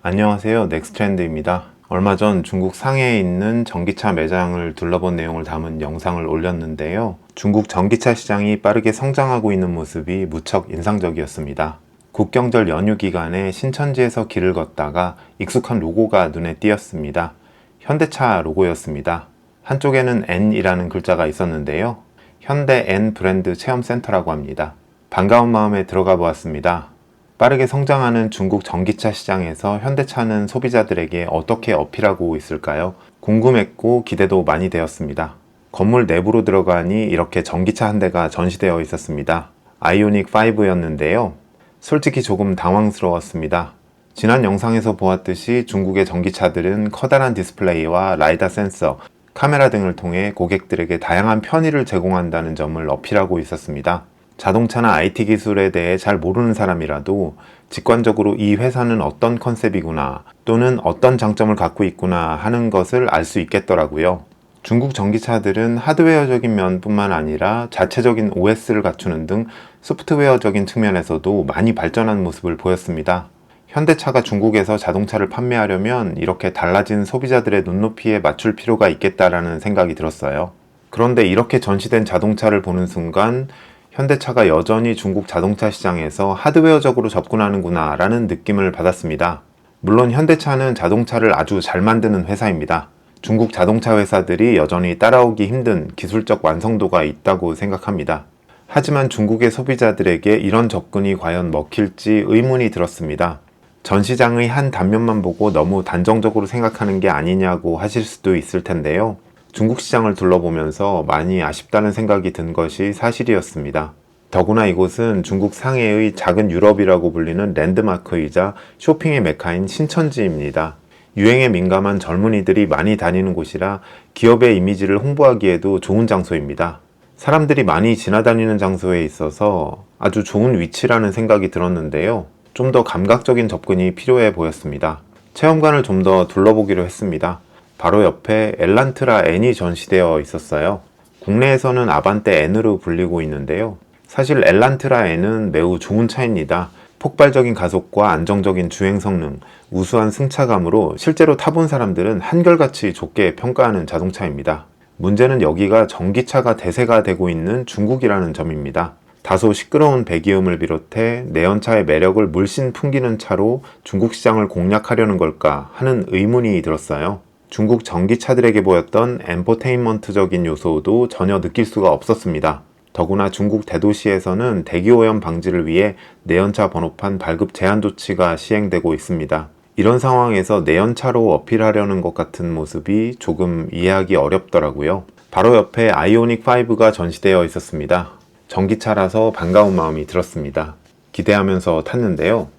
안녕하세요, 넥스트렌드입니다. 얼마 전 중국 상해에 있는 전기차 매장을 둘러본 내용을 담은 영상을 올렸는데요. 중국 전기차 시장이 빠르게 성장하고 있는 모습이 무척 인상적이었습니다. 국경절 연휴 기간에 신천지에서 길을 걷다가 익숙한 로고가 눈에 띄었습니다. 현대차 로고였습니다. 한쪽에는 N이라는 글자가 있었는데요. 현대 N 브랜드 체험센터라고 합니다. 반가운 마음에 들어가 보았습니다. 빠르게 성장하는 중국 전기차 시장에서 현대차는 소비자들에게 어떻게 어필하고 있을까요? 궁금했고 기대도 많이 되었습니다. 건물 내부로 들어가니 이렇게 전기차 한 대가 전시되어 있었습니다. 아이오닉 5였는데요. 솔직히 조금 당황스러웠습니다. 지난 영상에서 보았듯이 중국의 전기차들은 커다란 디스플레이와 라이다 센서, 카메라 등을 통해 고객들에게 다양한 편의를 제공한다는 점을 어필하고 있었습니다. 자동차나 IT 기술에 대해 잘 모르는 사람이라도 직관적으로 이 회사는 어떤 컨셉이구나 또는 어떤 장점을 갖고 있구나 하는 것을 알 수 있겠더라고요. 중국 전기차들은 하드웨어적인 면뿐만 아니라 자체적인 OS를 갖추는 등 소프트웨어적인 측면에서도 많이 발전한 모습을 보였습니다. 현대차가 중국에서 자동차를 판매하려면 이렇게 달라진 소비자들의 눈높이에 맞출 필요가 있겠다라는 생각이 들었어요. 그런데 이렇게 전시된 자동차를 보는 순간 현대차가 여전히 중국 자동차 시장에서 하드웨어적으로 접근하는구나 라는 느낌을 받았습니다. 물론 현대차는 자동차를 아주 잘 만드는 회사입니다. 중국 자동차 회사들이 여전히 따라오기 힘든 기술적 완성도가 있다고 생각합니다. 하지만 중국의 소비자들에게 이런 접근이 과연 먹힐지 의문이 들었습니다. 전 시장의 한 단면만 보고 너무 단정적으로 생각하는 게 아니냐고 하실 수도 있을 텐데요. 중국 시장을 둘러보면서 많이 아쉽다는 생각이 든 것이 사실이었습니다. 더구나 이곳은 중국 상해의 작은 유럽이라고 불리는 랜드마크이자 쇼핑의 메카인 신천지입니다. 유행에 민감한 젊은이들이 많이 다니는 곳이라 기업의 이미지를 홍보하기에도 좋은 장소입니다. 사람들이 많이 지나다니는 장소에 있어서 아주 좋은 위치라는 생각이 들었는데요. 좀 더 감각적인 접근이 필요해 보였습니다. 체험관을 좀 더 둘러보기로 했습니다. 바로 옆에 엘란트라 N이 전시되어 있었어요. 국내에서는 아반떼 N으로 불리고 있는데요. 사실 엘란트라 N은 매우 좋은 차입니다. 폭발적인 가속과 안정적인 주행 성능, 우수한 승차감으로 실제로 타본 사람들은 한결같이 좋게 평가하는 자동차입니다. 문제는 여기가 전기차가 대세가 되고 있는 중국이라는 점입니다. 다소 시끄러운 배기음을 비롯해 내연차의 매력을 물씬 풍기는 차로 중국 시장을 공략하려는 걸까 하는 의문이 들었어요. 중국 전기차들에게 보였던 엔터테인먼트적인 요소도 전혀 느낄 수가 없었습니다. 더구나 중국 대도시에서는 대기오염 방지를 위해 내연차 번호판 발급 제한 조치가 시행되고 있습니다. 이런 상황에서 내연차로 어필하려는 것 같은 모습이 조금 이해하기 어렵더라고요. 바로 옆에 아이오닉 5가 전시되어 있었습니다. 전기차라서 반가운 마음이 들었습니다. 기대하면서 탔는데요.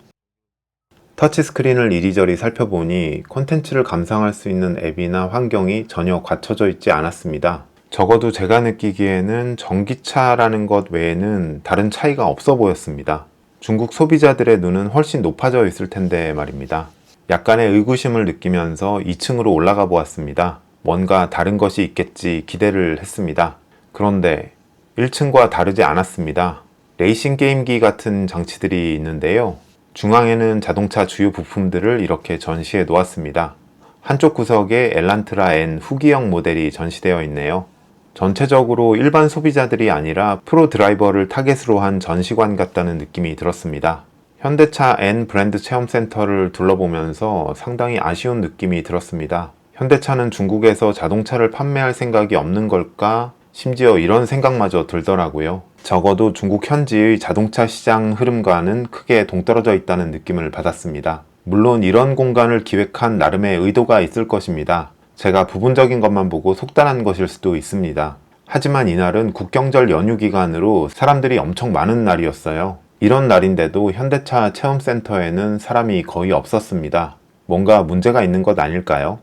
터치스크린을 이리저리 살펴보니 콘텐츠를 감상할 수 있는 앱이나 환경이 전혀 갖춰져 있지 않았습니다. 적어도 제가 느끼기에는 전기차라는 것 외에는 다른 차이가 없어 보였습니다. 중국 소비자들의 눈은 훨씬 높아져 있을 텐데 말입니다. 약간의 의구심을 느끼면서 2층으로 올라가 보았습니다. 뭔가 다른 것이 있겠지 기대를 했습니다. 그런데 1층과 다르지 않았습니다. 레이싱 게임기 같은 장치들이 있는데요. 중앙에는 자동차 주요 부품들을 이렇게 전시해 놓았습니다. 한쪽 구석에 엘란트라 N 후기형 모델이 전시되어 있네요. 전체적으로 일반 소비자들이 아니라 프로 드라이버를 타겟으로 한 전시관 같다는 느낌이 들었습니다. 현대차 N 브랜드 체험센터를 둘러보면서 상당히 아쉬운 느낌이 들었습니다. 현대차는 중국에서 자동차를 판매할 생각이 없는 걸까? 심지어 이런 생각마저 들더라고요. 적어도 중국 현지의 자동차 시장 흐름과는 크게 동떨어져 있다는 느낌을 받았습니다. 물론 이런 공간을 기획한 나름의 의도가 있을 것입니다. 제가 부분적인 것만 보고 속단한 것일 수도 있습니다. 하지만 이날은 국경절 연휴 기간으로 사람들이 엄청 많은 날이었어요. 이런 날인데도 현대차 체험센터에는 사람이 거의 없었습니다. 뭔가 문제가 있는 것 아닐까요?